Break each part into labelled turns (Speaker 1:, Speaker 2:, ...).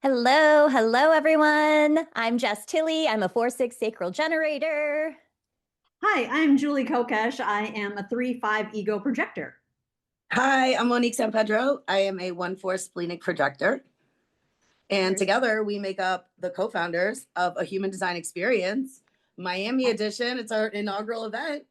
Speaker 1: Hello everyone. I'm Jess Tilly. I'm a 4-6 sacral generator.
Speaker 2: Hi, I'm Julie Kokesh. I am a 3-5 ego projector.
Speaker 3: Hi, I'm Monique Sampedro. I am a 1-4 splenic projector. And
Speaker 1: Very
Speaker 3: together we make up the co-founders of a human design experience, Miami edition. It's our inaugural event.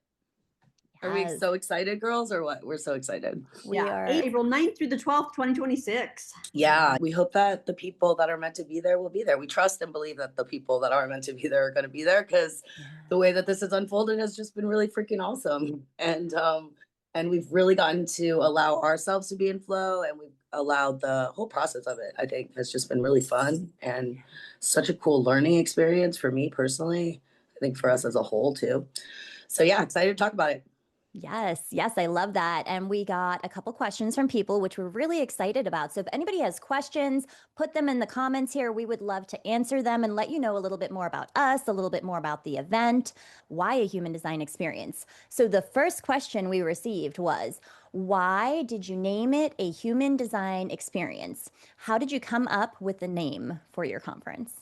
Speaker 3: Are we
Speaker 1: yes,
Speaker 3: so excited, girls, or what? We're so excited.
Speaker 1: we
Speaker 2: Yeah,
Speaker 1: are.
Speaker 2: April 9th through the 12th, 2026.
Speaker 3: Yeah, we hope that the people that are meant to be there will be there. We trust and believe that the people that are meant to be there are going to be there because
Speaker 1: Yeah.
Speaker 3: the way that this has unfolded has just been really freaking awesome. And we've really gotten to allow ourselves to be in flow, and we've allowed the whole process of it, I think, has just been really fun and such a cool learning experience for me personally. I think for us as a whole too. So yeah, excited to talk about it.
Speaker 1: Yes, I love that. And we got a couple questions from people, which we're really excited about. So if anybody has questions, put them in the comments here. We would love to answer them and let you know a little bit more about us, a little bit more about the event, why a human design experience. So the first question we received was, why did you name it a human design experience? How did you come up with the name for your conference?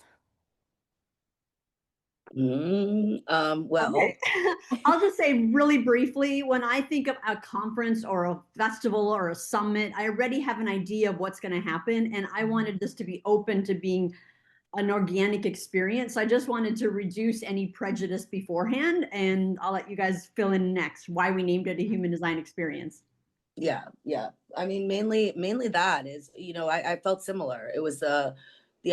Speaker 3: Well,
Speaker 2: Okay. I'll just say really briefly, when I think of a conference or a festival or a summit, I already have an idea of what's going to happen. And I wanted this to be open to being an organic experience. I just wanted to reduce any prejudice beforehand. And I'll let you guys fill in next why we named it a human design experience.
Speaker 3: yeah. I mean, mainly that is, I felt similar. It was the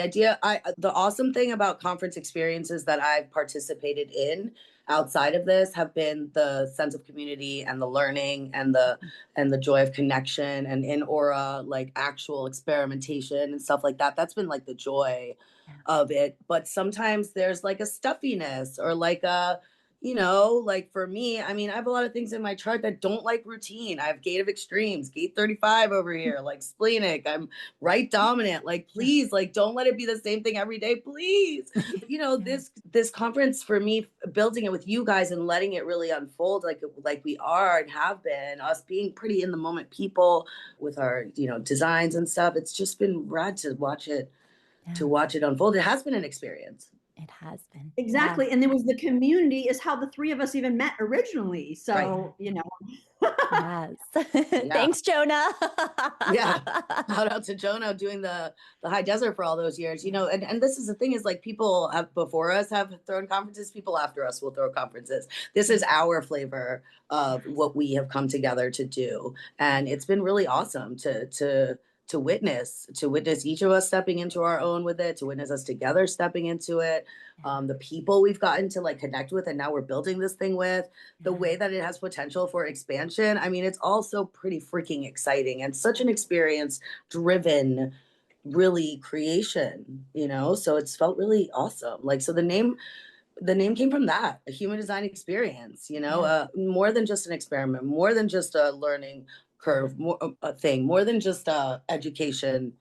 Speaker 3: idea. The awesome thing about conference experiences that I've participated in outside of this have been the sense of community and the learning and the joy of connection and in aura, like actual experimentation and stuff like that. That's been like the joy of it. But sometimes there's like a stuffiness or like like for me, I mean, I have a lot of things in my chart that don't like routine. I have gate of extremes, gate 35 over here, like splenic. I'm right dominant. Like, please, like, don't let it be the same thing every day, please.
Speaker 1: Yeah.
Speaker 3: This conference for me, building it with you guys and letting it really unfold like we are and have been, us being pretty in the moment people with our, designs and stuff. It's just been rad to
Speaker 1: Yeah,
Speaker 3: watch it unfold. It has been an experience.
Speaker 1: it has been. Yeah.
Speaker 2: Exactly. And there was the community is how the three of us even met originally.
Speaker 3: Right.
Speaker 2: So,
Speaker 1: Yes.
Speaker 3: Yeah.
Speaker 1: Thanks, Jonah.
Speaker 3: Yeah. Shout out to Jono doing the high desert for all those years. And this is the thing is like people have before us have thrown conferences, people after us will throw conferences. This is our flavor of
Speaker 1: Yes.
Speaker 3: what we have come together to do. And it's been really awesome to witness each of us stepping into our own with it, to witness us together stepping into it. The people we've gotten to like connect with and now we're building this thing with, the
Speaker 1: Yeah.
Speaker 3: way that it has potential for expansion. I mean, it's also pretty freaking exciting and such an experience driven really creation. So it's felt really awesome. Like so the name came from that, a human design experience,
Speaker 1: Yeah.
Speaker 3: more than just an experiment, more than just a learning curve, more a thing, more than just a education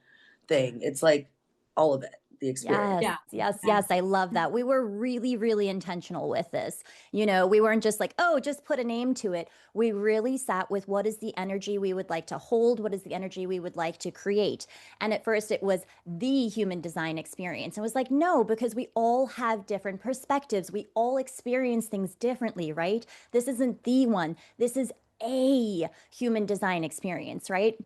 Speaker 3: thing. It's like all of it, the experience.
Speaker 1: Yes,
Speaker 2: yeah.
Speaker 1: yes. I love that. We were really, really intentional with this. We weren't just like, oh, just put a name to it. We really sat with what is the energy we would like to hold? What is the energy we would like to create? And at first it was the human design experience. It was like, no, because we all have different perspectives. We all experience things differently, right? This isn't the one. This is a human design experience, right?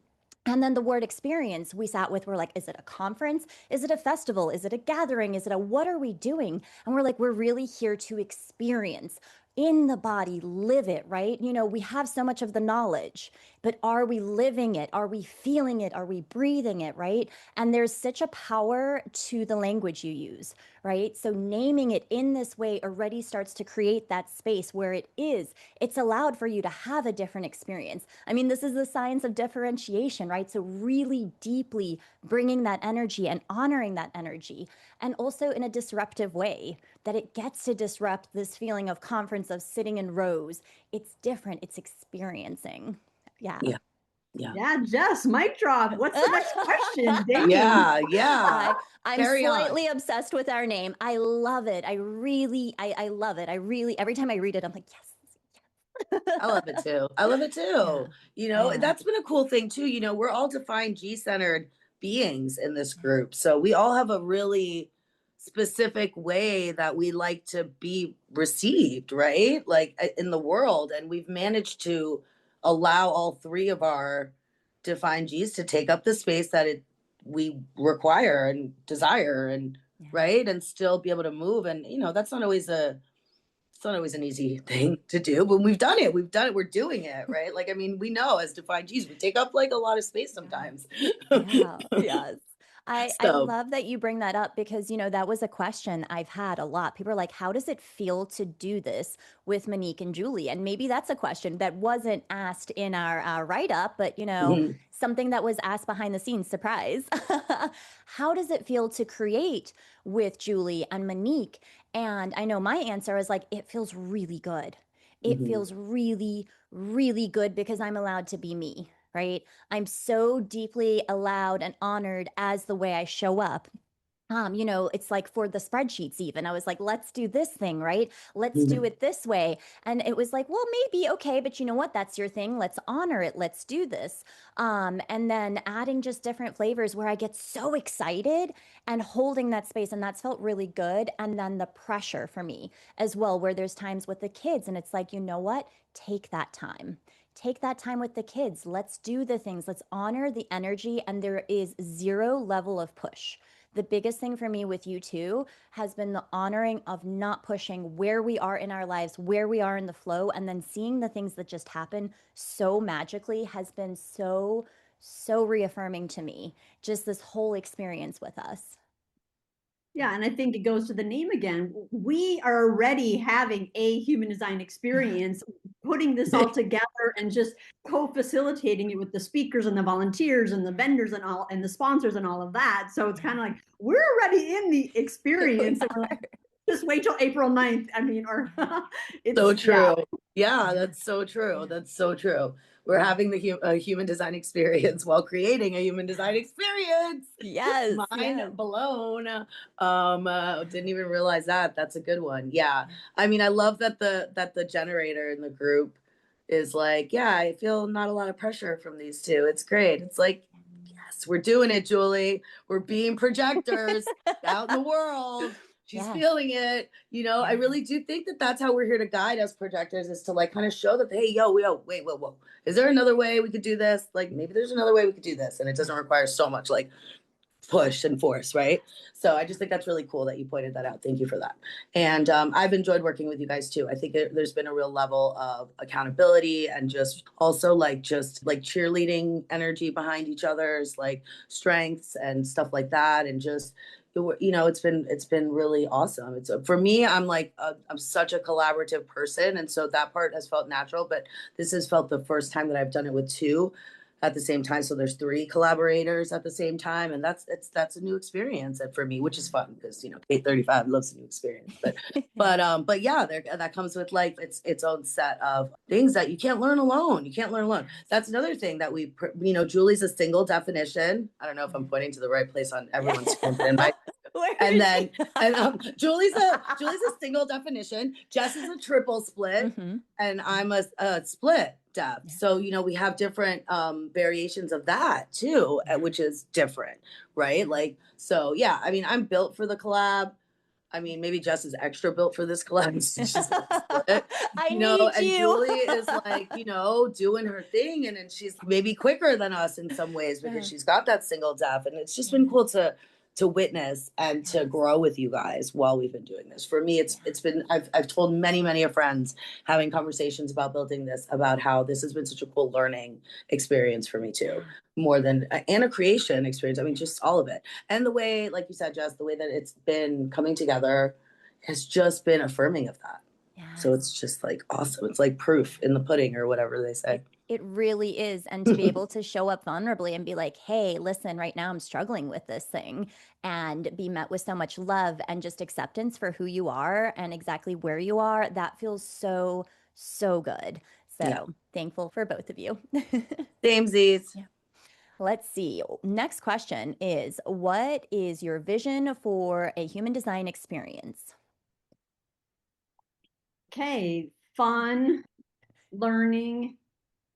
Speaker 1: And then the word experience we sat with, we're like, is it a conference? Is it a festival? Is it a gathering? Is it a what are we doing? And we're like, we're really here to experience in the body, live it, right? We have so much of the knowledge, but are we living it? Are we feeling it? Are we breathing it, right? And there's such a power to the language you use, right? So naming it in this way already starts to create that space where it's allowed for you to have a different experience. I mean, this is the science of differentiation, right? So really deeply bringing that energy and honoring that energy, and also in a disruptive way that it gets to disrupt this feeling of conference of sitting in rows. It's different, it's experiencing. Yeah.
Speaker 3: Yeah, yeah,
Speaker 2: Yeah, Jess, mic drop. What's the next question? Dang.
Speaker 3: yeah, yeah.
Speaker 1: I'm
Speaker 3: Carry on.
Speaker 1: slightly obsessed with our name. I love it. I love it. I really, every time I read it, I'm like, yes.
Speaker 3: I love it too. I love it too.
Speaker 1: Yeah. Yeah.
Speaker 3: That's been a cool thing too. We're all defined G centered beings in this group. So we all have a really specific way that we like to be received, right? Like in the world. And we've managed to allow all three of our defined G's to take up the space that we require and desire and right, and still be able to move. And that's not always an easy thing to do, but we've done it. We're doing it, right? Like, I mean, we know as defined G's, we take up like a lot of space sometimes.
Speaker 1: Yeah. Yes. I
Speaker 3: So,
Speaker 1: love that you bring that up because, that was a question I've had a lot. People are like, how does it feel to do this with Monique and Julie? And maybe that's a question that wasn't asked in our write up, but,
Speaker 3: mhm,
Speaker 1: something that was asked behind the scenes, surprise. How does it feel to create with Julie and Monique? And I know my answer is like, it feels really good. It
Speaker 3: mhm,
Speaker 1: feels really, really good because I'm allowed to be me, right? I'm so deeply allowed and honored as the way I show up. It's like for the spreadsheets, even I was like, let's do this thing, right? Let's do
Speaker 3: mhm.
Speaker 1: it this way. And it was like, well, maybe, okay, but you know what? That's your thing. Let's honor it. Let's do this. And then adding just different flavors where I get so excited and holding that space. And that's felt really good. And then the pressure for me as well, where there's times with the kids and it's like, you know what? Take that time. Take that time with the kids. Let's do the things. Let's honor the energy. And there is zero level of push. The biggest thing for me with you too has been the honoring of not pushing where we are in our lives, where we are in the flow, and then seeing the things that just happen so magically has been so, so reaffirming to me. Just this whole experience with us.
Speaker 2: Yeah, and I think it goes to the name again. We are already having a human design experience, putting this all together and just co-facilitating it with the speakers and the volunteers and the vendors and all and the sponsors and all of that. So it's kind of like we're already in the experience. And we're like, just wait till April 9th. I mean, or it's
Speaker 3: So
Speaker 2: yeah.
Speaker 3: true. Yeah, that's so true. That's so true. We're having a human design experience while creating a human design experience.
Speaker 1: Yes,
Speaker 3: Mind
Speaker 1: yes.
Speaker 3: blown. Didn't even realize that. That's a good one. Yeah. I mean, I love that the generator in the group is like, yeah, I feel not a lot of pressure from these two. It's great. It's like, yes, we're doing it, Julie. We're being projectors out in the world. She's
Speaker 1: Yes.
Speaker 3: feeling it. I really do think that that's how we're here to guide us projectors, is to like kind of show that, hey, yo, wait, whoa. Is there another way we could do this? Like maybe there's another way we could do this. And it doesn't require so much like push and force, right? So I just think that's really cool that you pointed that out. Thank you for that. And I've enjoyed working with you guys too. I think there's been a real level of accountability and just also like cheerleading energy behind each other's like strengths and stuff like that. And just it's been really awesome. It's for me, I'm such a collaborative person, and so that part has felt natural. But this has felt the first time that I've done it with two at the same time. So there's three collaborators at the same time, and that's a new experience for me, which is fun because 835 loves a new experience. But yeah, that comes with like its own set of things that you can't learn alone. You can't learn alone. That's another thing that Julie's a single definition. I don't know if I'm pointing to the right place on everyone's screen, but in my and then Julie's a single definition. Jess is a triple split, and I'm a split depth. Yeah. So we have different variations of that too, which is different, right? Like so, yeah. I mean, I'm built for the collab. I mean, maybe Jess is extra built for this collab. She's just split,
Speaker 1: I need
Speaker 3: and
Speaker 1: you.
Speaker 3: Julie is like, doing her thing, and then she's maybe quicker than us in some ways because she's got that single depth, and it's just been cool to witness and to grow with you guys while we've been doing this. For me, it's been I've told many of friends having conversations about building this, about how this has been such a cool learning experience for me too, more than and a creation experience. I mean, just all of it. And the way, like you said, Jess, the way that it's been coming together has just been affirming of that. Yes. So it's just like awesome. It's like proof in the pudding or whatever they say.
Speaker 1: It really is. And to be able to show up vulnerably and be like, hey, listen, right now I'm struggling with this thing, and be met with so much love and just acceptance for who you are and exactly where you are, that feels so, so good. So thankful for both of you.
Speaker 3: Samesies.
Speaker 1: Yeah. Let's see. Next question is, what is your vision for a human design experience?
Speaker 2: Okay, fun, learning,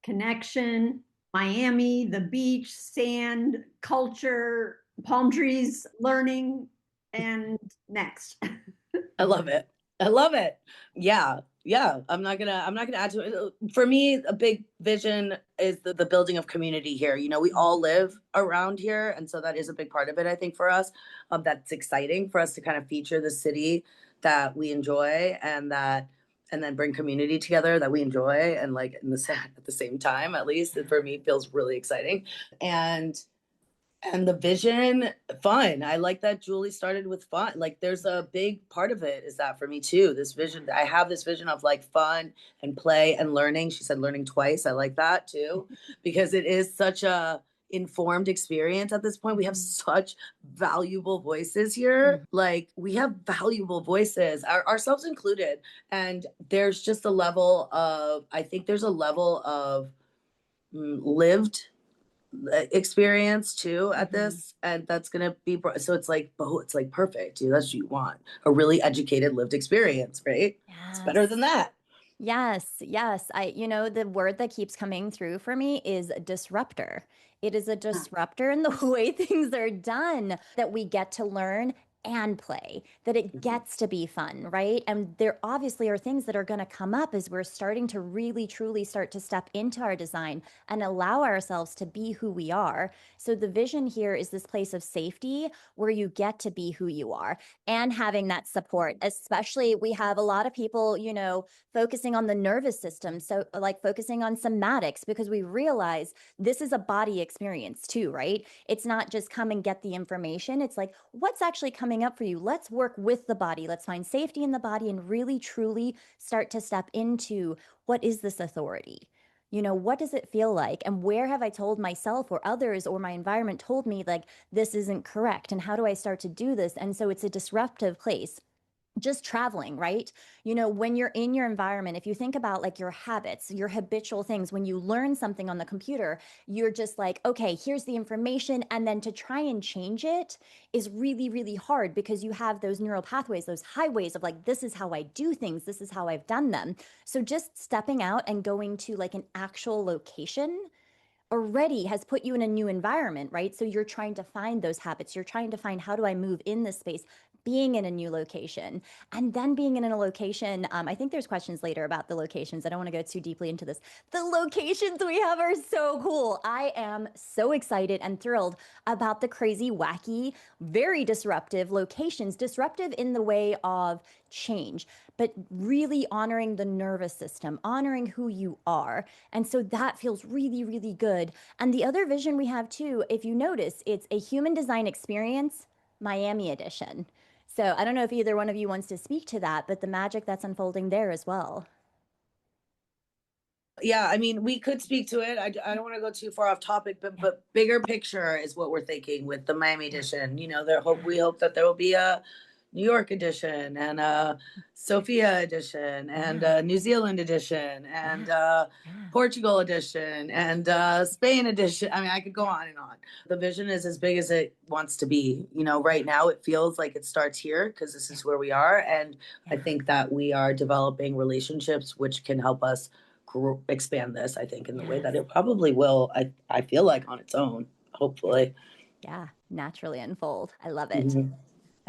Speaker 2: connection, Miami, the beach, sand, culture, palm trees, learning, and next.
Speaker 3: I love it. I love it. Yeah. Yeah. I'm not gonna add to it. For me, a big vision is the building of community here. You know, we all live around here. And so that is a big part of it, I think, for us. That's exciting for us to kind of feature the city that we enjoy and then bring community together that we enjoy and like at the same time, at least for me feels really exciting. And the vision, fun. I like that Julie started with fun. Like there's a big part of it is that for me too. This vision, I have this vision of like fun and play and learning. She said learning twice. I like that too, because it is such a informed experience at this point. We have such valuable voices here. Like we have valuable voices, ourselves included. And there's just a level of, I think there's a level of lived experience too at this, and that's gonna be so it's like perfect, dude. That's what you want, a really educated lived experience, right? It's better than
Speaker 1: Yes.
Speaker 3: that.
Speaker 1: Yes, yes. The word that keeps coming through for me is disruptor. It is a disruptor in the way things are done that we get to learn and play, that it
Speaker 3: Mhm.
Speaker 1: gets to be fun, right? And there obviously are things that are going to come up as we're starting to really, truly start to step into our design and allow ourselves to be who we are. So the vision here is this place of safety where you get to be who you are and having that support. Especially, we have a lot of people, focusing on the nervous system. So, like focusing on somatics, because we realize this is a body experience too, right? It's not just come and get the information. It's like, what's actually coming up for you? Let's work with the body. Let's find safety in the body and really, truly start to step into what is this authority? What does it feel like? And where have I told myself or others or my environment told me, like, this isn't correct? And how do I start to do this? And so it's a disruptive place. Just traveling, right? When you're in your environment, if you think about like your habits, your habitual things, when you learn something on the computer, you're just like, okay, here's the information. And then to try and change it is really, really hard because you have those neural pathways, those highways of like, this is how I do things, this is how I've done them. So just stepping out and going to like an actual location already has put you in a new environment, right? So you're trying to find those habits. You're trying to find, how do I move in this space? Being in a new location and then being in a location. I think there's questions later about the locations. I don't want to go too deeply into this. The locations we have are so cool. I am so excited and thrilled about the crazy, wacky, very disruptive locations, disruptive in the way of change, but really honoring the nervous system, honoring who you are. And so that feels really, really good. And the other vision we have too, if you notice, it's a human design experience, Miami edition. So I don't know if either one of you wants to speak to that, but the magic that's unfolding there as well.
Speaker 3: Yeah, I mean, we could speak to it. I don't want to go too far off topic,
Speaker 1: Yeah.
Speaker 3: but bigger picture is what we're thinking with the Miami
Speaker 1: Yeah.
Speaker 3: edition.
Speaker 1: Yeah.
Speaker 3: We hope that there will be a New York edition and a Sophia edition and
Speaker 1: Yeah.
Speaker 3: a New Zealand edition and
Speaker 1: Yeah.
Speaker 3: a
Speaker 1: Yeah.
Speaker 3: Portugal edition and Spain edition. I mean, I could go on and on. The vision is as big as it wants to be. Right now it feels like it starts here because this
Speaker 1: Yeah.
Speaker 3: is where we are, and I
Speaker 1: Yeah.
Speaker 3: think that we are developing relationships which can help us expand this, I think, in the way that
Speaker 1: Yes.
Speaker 3: it probably will. I feel like on its own,
Speaker 1: Yeah.
Speaker 3: hopefully.
Speaker 1: Yeah. Naturally unfold. I love it.
Speaker 3: Mhm.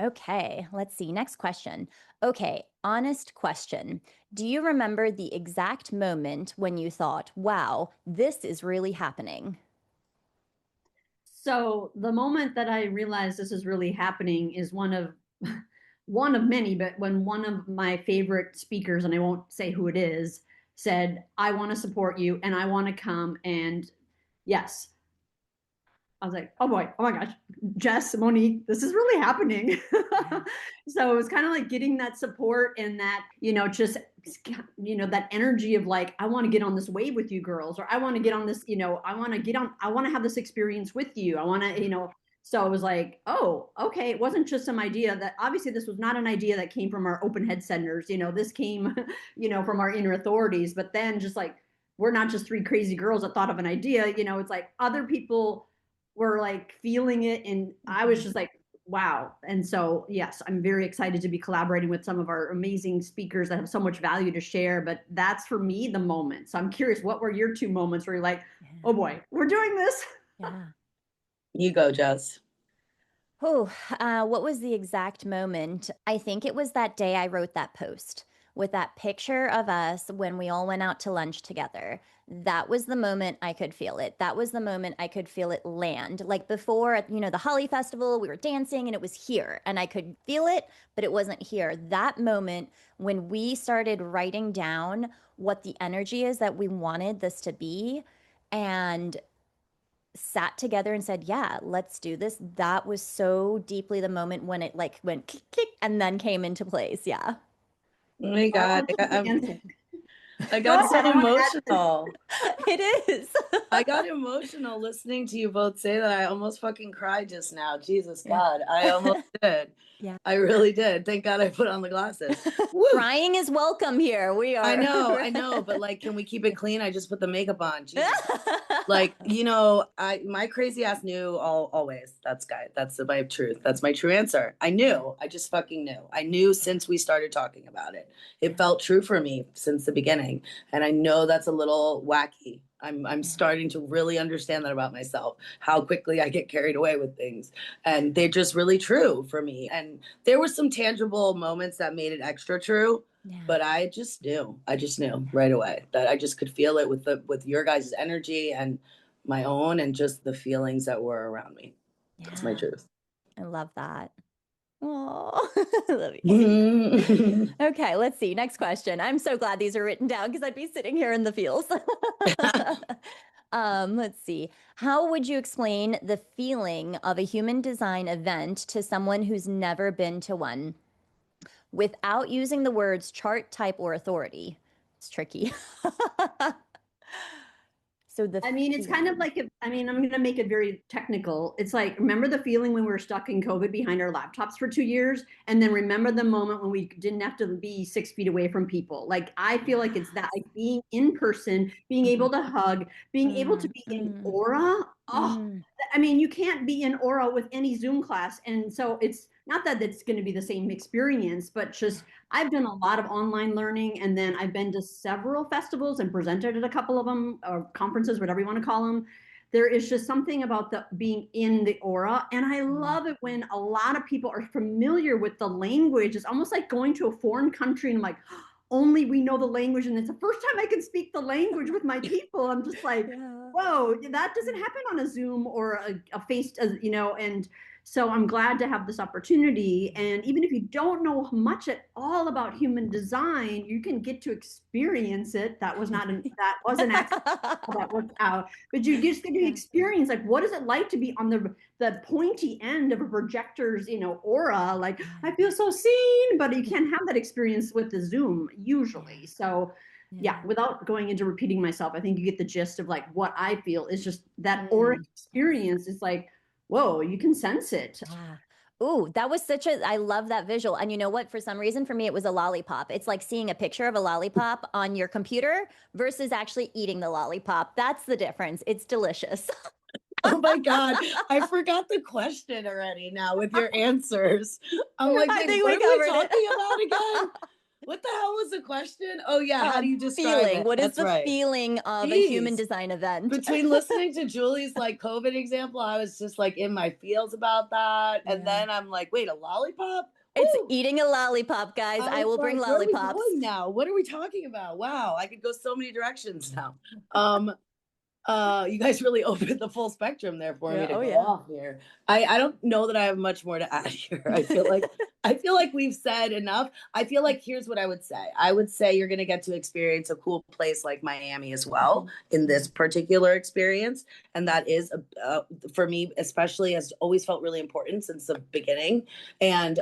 Speaker 1: Okay, let's see. Next question. Okay, honest question. Do you remember the exact moment when you thought, wow, this is really happening?
Speaker 2: So the moment that I realized this is really happening is one of one of many, but when one of my favorite speakers, and I won't say who it is, said, I want to support you and I want to come. And yes, I was like, oh boy, oh my gosh, Jess, Monique, this is really happening.
Speaker 1: Yeah.
Speaker 2: So it was kind of like getting that support and that, just, that energy of like, I want to get on this wave with you girls, or I want to get on this, I want to have this experience with you. I want to, so it was like, oh, okay. It wasn't just some idea that obviously this was not an idea that came from our open head centers. This came, from our inner authorities, but then just like, we're not just three crazy girls that thought of an idea, it's like other people were like feeling it, and I was
Speaker 1: Mhm.
Speaker 2: just like, wow. And so yes, I'm very excited to be collaborating with some of our amazing speakers that have so much value to share, but that's for me the moment. So I'm curious, what were your two moments where you're like,
Speaker 1: Yeah.
Speaker 2: oh boy, we're doing this.
Speaker 1: Yeah.
Speaker 3: You go, Jess.
Speaker 1: Oh, what was the exact moment? I think it was that day I wrote that post with that picture of us when we all went out to lunch together. That was the moment I could feel it. That was the moment I could feel it land. Like before at, the Holly Festival, we were dancing and it was here and I could feel it, but it wasn't here. That moment when we started writing down what the energy is that we wanted this to be and sat together and said, "Yeah, let's do this." That was so deeply the moment when it like went click, click and then came into place. Yeah.
Speaker 3: Oh my God. I
Speaker 2: Go
Speaker 3: got so
Speaker 2: ahead. I want to add this.
Speaker 3: emotional.
Speaker 1: It is.
Speaker 3: I got emotional listening to you both say that. I almost fucking cried just now. Jesus
Speaker 1: Yeah.
Speaker 3: God. I almost did.
Speaker 1: Yeah.
Speaker 3: I really did. Thank God I put on the glasses. Woo!
Speaker 1: Crying is welcome here. We are.
Speaker 3: I know, but like, can we keep it clean? I just put the makeup on. Jesus. Like, my crazy ass knew always. That's my truth. That's my true answer. I knew. I just fucking knew. I knew since we started talking about it. It felt true for me since the beginning. And I know that's a little wacky. I'm starting to really understand that about myself, how quickly I get carried away with things. And they're just really true for me. And there were some tangible moments that made it extra true.
Speaker 1: Yeah.
Speaker 3: But I just knew right away that I just could feel it with your guys' energy and my own and just the feelings that were around me.
Speaker 1: Yeah.
Speaker 3: That's my truth.
Speaker 1: I love that. Oh, I love you. Okay, let's see. Next question. I'm so glad these are written down because I'd be sitting here in the fields. Let's see. How would you explain the feeling of a human design event to someone who's never been to one without using the words chart, type, or authority? It's tricky. So
Speaker 2: It's kind of like, I'm going to make it very technical. It's like, remember the feeling when we were stuck in COVID behind our laptops for 2 years? And then remember the moment when we didn't have to be 6 feet away from people. Like, I feel like it's that, like being in person, being able to hug, being able to be in aura. Oh, you can't be in aura with any Zoom class. And so it's not that it's going to be the same experience, but just I've done a lot of online learning, and then I've been to several festivals and presented at a couple of them, or conferences, whatever you want to call them. There is just something about the being in the aura. And I love it when a lot of people are familiar with the language. It's almost like going to a foreign country and I'm like, only we know the language. And it's the first time I can speak the language with my people. I'm just like, whoa, that doesn't happen on a Zoom or a face, and so I'm glad to have this opportunity. And even if you don't know much at all about human design, you can get to experience it. That was an accident that worked out. But you just get to experience, like, what is it like to be on the pointy end of a projector's, aura? Like, I feel so seen, but you can't have that experience with the Zoom usually. So yeah, without going into repeating myself, I think you get the gist of like what I feel is just that aura experience is like, whoa, you can sense it.
Speaker 1: Yeah. Ooh, that was I love that visual. And you know what? For some reason, for me, it was a lollipop. It's like seeing a picture of a lollipop on your computer versus actually eating the lollipop. That's the difference. It's delicious.
Speaker 3: Oh my God. I forgot the question already now with your answers. I'm like, what are we talking about again? What the hell was the question? Oh yeah, how do you describe it?
Speaker 1: What is the feeling of a human design event?
Speaker 3: Between listening to Julie's like COVID example, I was just like in my feels about that. And then I'm like, wait, a lollipop?
Speaker 1: It's eating a lollipop, guys. I will bring lollipops.
Speaker 3: Where are we going now? What are we talking about? Wow, I could go so many directions now. You guys really opened the full spectrum there for me to go off here. I don't know that I have much more to add here. I feel like we've said enough. I feel like here's what I would say. I would say you're going to get to experience a cool place like Miami as well in this particular experience. And that is, for me, especially, has always felt really important since the beginning. And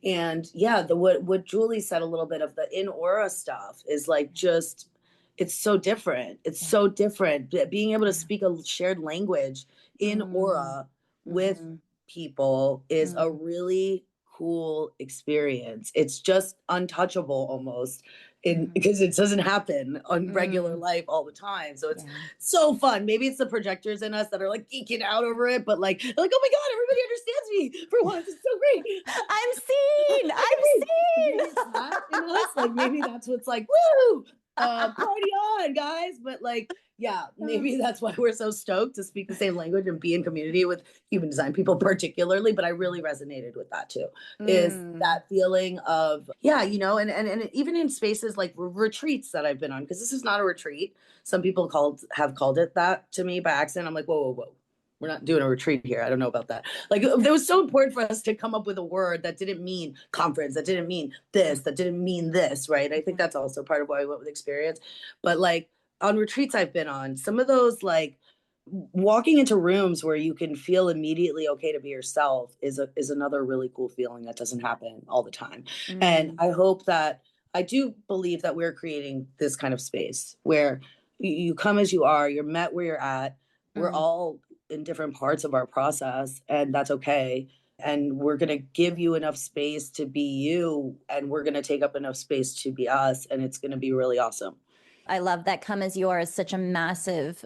Speaker 3: yeah, what Julie said a little bit of the in aura stuff is like just, it's so different. It's so different. Being able to speak a shared language in aura with people is a really cool experience. It's just untouchable almost because it doesn't happen on regular life all the time. So it's so fun. Maybe it's the projectors in us that are like geeking out over it, but like, oh my God, everybody understands me for once. It's so great.
Speaker 1: I'm seen.
Speaker 3: Maybe it's that in us. Like maybe that's what's like, woo. Party on, guys. But like, yeah, maybe that's why we're so stoked to speak the same language and be in community with human design people particularly. But I really resonated with that too, is that feeling of, yeah, you know, and even in spaces like retreats that I've been on, because this is not a retreat. Some people have called it that to me by accident. I'm like, whoa, whoa, whoa. We're not doing a retreat here. I don't know about that. Like, it was so important for us to come up with a word that didn't mean conference, that didn't mean this, that didn't mean this, right? I think that's also part of why we went with experience. But like on retreats I've been on, some of those, like walking into rooms where you can feel immediately okay to be yourself is another really cool feeling that doesn't happen all the time. And I hope that, I do believe that we're creating this kind of space where you come as you are, you're met where you're at. We're all in different parts of our process, and that's okay. And we're going to give you enough space to be you, and we're going to take up enough space to be us, and it's going to be really awesome.
Speaker 1: I love that come as you are is such a massive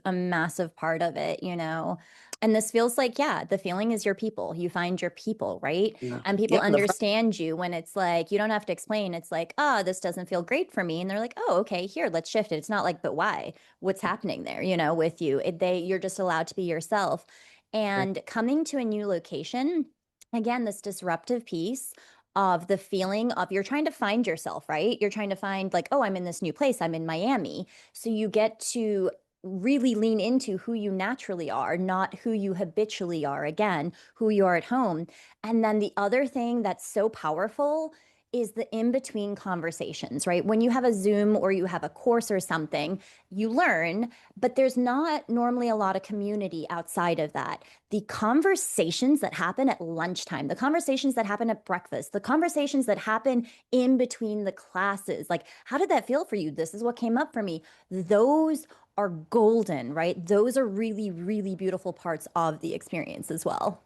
Speaker 1: part of it, you know. And this feels like, yeah, the feeling is your people. You find your people, right?
Speaker 3: Yeah.
Speaker 1: And people understand you when it's like, you don't have to explain. It's like, oh, this doesn't feel great for me. And they're like, oh, okay, here, let's shift it. It's not like, but why? What's happening there, you know, with you? You're just allowed to be yourself. And coming to a new location, again, this disruptive piece of the feeling of you're trying to find yourself, right? You're trying to find like, oh, I'm in this new place. I'm in Miami. So you get to really lean into who you naturally are, not who you habitually are. Again, who you are at home. And then the other thing that's so powerful is the in-between conversations, right? When you have a Zoom or you have a course or something, you learn, but there's not normally a lot of community outside of that. The conversations that happen at lunchtime, the conversations that happen at breakfast, the conversations that happen in between the classes, like, how did that feel for you? This is what came up for me. Those are golden, right? Those are really, really beautiful parts of the experience as well.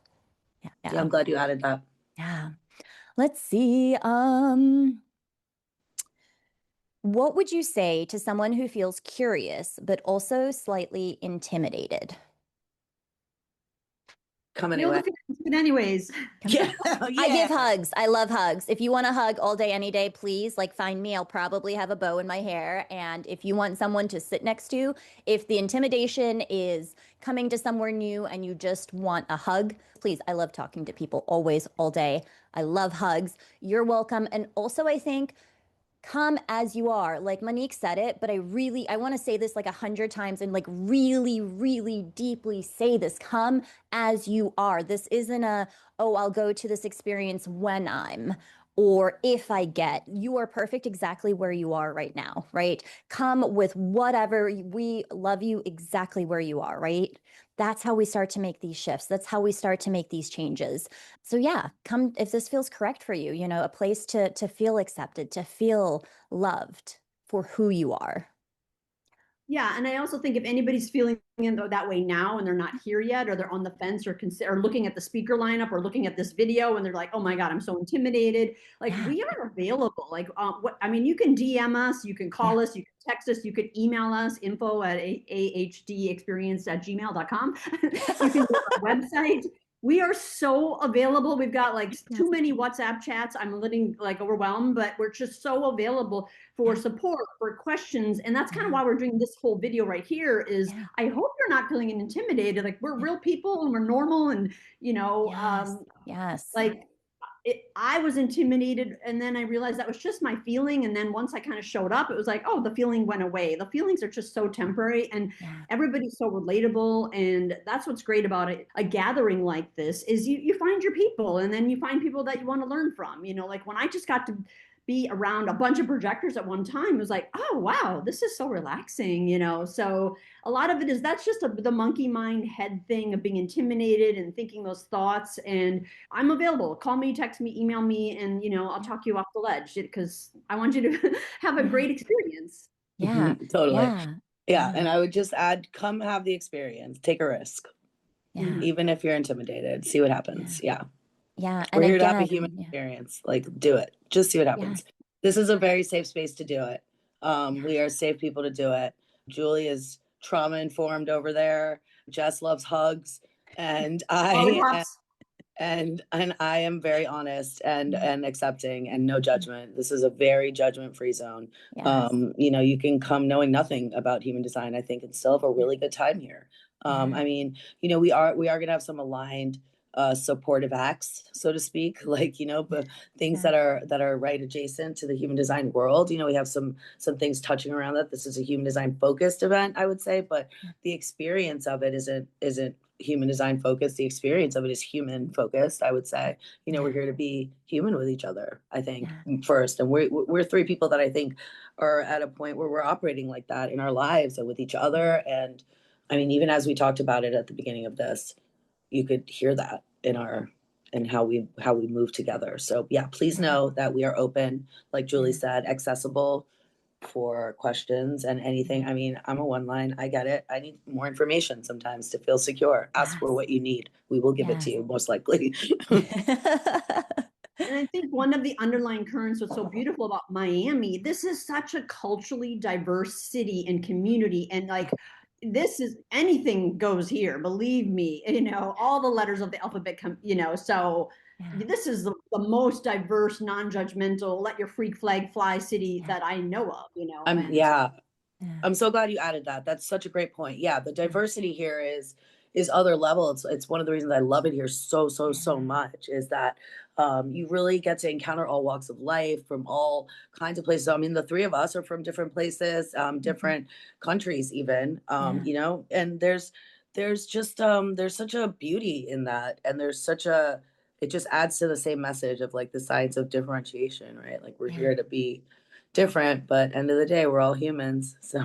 Speaker 3: Yeah, I'm glad you added that.
Speaker 1: Yeah. Let's see. What would you say to someone who feels curious, but also slightly intimidated?
Speaker 3: Come
Speaker 2: Feel
Speaker 3: anyway.
Speaker 2: the feelings anyways.
Speaker 3: Yeah.
Speaker 1: I give hugs. I love hugs. If you want a hug all day, any day, please, like, find me. I'll probably have a bow in my hair. And if you want someone to sit next to, if the intimidation is coming to somewhere new and you just want a hug, please. I love talking to people always, all day. I love hugs. You're welcome. And also, I think, come as you are. Like Monique said it, but I want to say this like 100 times and like really, really deeply say this. Come as you are. This isn't oh, I'll go to this experience when I'm, or if I get. You are perfect exactly where you are right now, right? Come with whatever. We love you exactly where you are, right? That's how we start to make these shifts. That's how we start to make these changes. So yeah, come if this feels correct for you, you know, a place to feel accepted, to feel loved for who you are.
Speaker 2: Yeah, and I also think if anybody's feeling that way now and they're not here yet, or they're on the fence, or looking at the speaker lineup, or looking at this video and they're like, "Oh my God, I'm so intimidated." Like, we are available. Like, you can DM us, you can call us, you can text us, you could email us, info@ahdexperience@gmail.com. You can go to our website. We are so available. We've got like too many WhatsApp chats. I'm getting like overwhelmed, but we're just so available for support, for questions. And that's kind of why we're doing this whole video right here is I hope you're not feeling intimidated. Like, we're real people and we're normal, and, you know, like, I was intimidated, and then I realized that was just my feeling. And then once I kind of showed up, it was like, oh, the feeling went away. The feelings are just so temporary, and everybody's so relatable. And that's what's great about it. A gathering like this is you find your people, and then you find people that you want to learn from. You know, like when I just got to be around a bunch of projectors at one time, it was like, oh, wow, this is so relaxing, you know? So a lot of it is, that's just the monkey mind head thing of being intimidated and thinking those thoughts. And I'm available. Call me, text me, email me, and, you know, I'll talk you off the ledge because I want you to have a great experience.
Speaker 1: Yeah.
Speaker 3: Totally. Yeah. And I would just add, come have the experience, take a risk. Even if you're intimidated, see what happens. Yeah. We're here to have a human experience. Like, do it. Just see what happens. This is a very safe space to do it. We are safe people to do it. Julie is trauma informed over there. Jess loves hugs. And and I am very honest and accepting and no judgment. This is a very judgment-free zone.
Speaker 1: Yes.
Speaker 3: You know, you can come knowing nothing about human design, I think, and still have a really good time here. I mean, you know, we are gonna have some aligned supportive acts, so to speak, like, you know, but things that are right adjacent to the human design world. You know, we have some things touching around that. This is a human design focused event, I would say, but the experience of it isn't human design focused. The experience of it is human focused, I would say. You know, we're here to be human with each other, I think, first. And we're three people that I think are at a point where we're operating like that in our lives and with each other. And I mean, even as we talked about it at the beginning of this, you could hear that in how we move together. So yeah, please know that we are open, like Julie said, accessible for questions and anything. I mean, I'm a one line. I get it. I need more information sometimes to feel secure. Ask for what you need. We will give it to you, most likely.
Speaker 2: And I think one of the underlying currents, what's so beautiful about Miami, this is such a culturally diverse city and community. And like, this is, anything goes here, believe me, you know, all the letters of the alphabet come, you know, so this is the most diverse, non-judgmental, let your freak flag fly city that I know of, you know.
Speaker 3: I'm so glad you added that. That's such a great point. Yeah, the diversity here is other level. It's one of the reasons I love it here so much, is that you really get to encounter all walks of life from all kinds of places. I mean, the three of us are from different places, different countries even, you know, and there's just there's such a beauty in that, and it just adds to the same message of like the science of differentiation, right? Like we're here to be different, but end of the day, we're all humans. So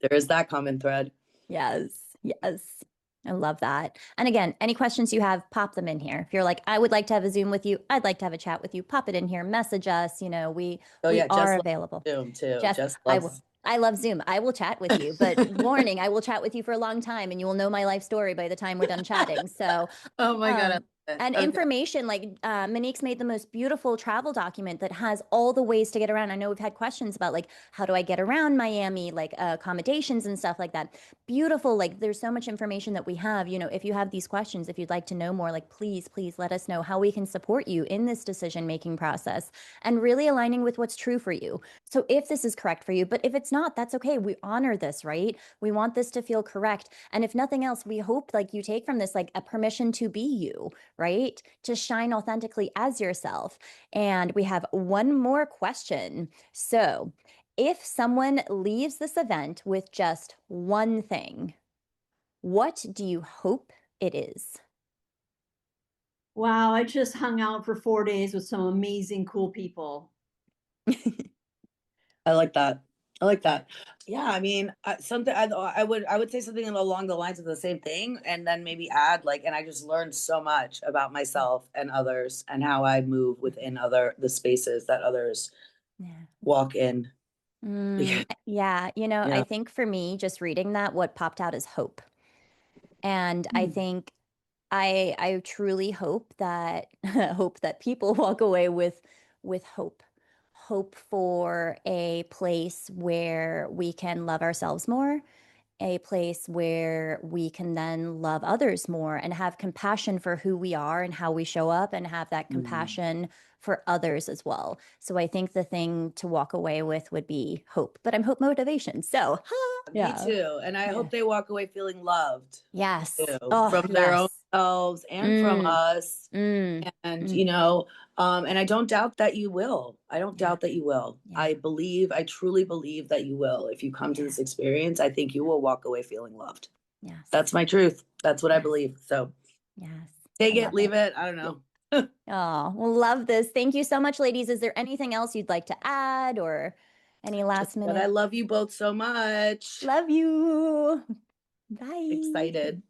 Speaker 3: there is that common thread.
Speaker 1: Yes. I love that. And again, any questions you have, pop them in here. If you're like, I would like to have a Zoom with you, I'd like to have a chat with you, pop it in here, message us. You know, we are available.
Speaker 3: Zoom too.
Speaker 1: Jess, I love Zoom. I will chat with you, but warning, I will chat with you for a long time and you will know my life story by the time we're done chatting. So,
Speaker 3: oh my God.
Speaker 1: And information, like Monique's made the most beautiful travel document that has all the ways to get around. I know we've had questions about like, how do I get around Miami, like accommodations and stuff like that. Beautiful. Like there's so much information that we have, you know, if you have these questions, if you'd like to know more, like, please let us know how we can support you in this decision-making process and really aligning with what's true for you. So if this is correct for you, but if it's not, that's okay. We honor this, right? We want this to feel correct. And if nothing else, we hope like you take from this, like a permission to be you, right? To shine authentically as yourself. And we have one more question. So if someone leaves this event with just one thing, what do you hope it is?
Speaker 2: Wow, I just hung out for 4 days with some amazing, cool people.
Speaker 3: I like that. Yeah, I mean, I would say something along the lines of the same thing, and then maybe add like, and I just learned so much about myself and others, and how I move within the spaces that others walk in.
Speaker 1: Yeah, you know, I think for me, just reading that, what popped out is hope, and I think I truly hope that people walk away with hope for a place where we can love ourselves more, a place where we can then love others more and have compassion for who we are and how we show up, and have that compassion for others as well. So I think the thing to walk away with would be hope, but I'm hope motivation. So
Speaker 3: me too. And I hope they walk away feeling loved.
Speaker 1: Yes.
Speaker 3: Too, from their own selves and from us. And, you know, and I don't doubt that you will. I don't doubt that you will. I truly believe that you will. If you come to this experience, I think you will walk away feeling loved. Yes. That's my truth. That's what I believe. So take it, leave it. I don't know.
Speaker 1: Oh, well, love this. Thank you so much, ladies. Is there anything else you'd like to add, or any last minute?
Speaker 3: I love you both so much.
Speaker 1: Love you. Bye.
Speaker 3: Excited.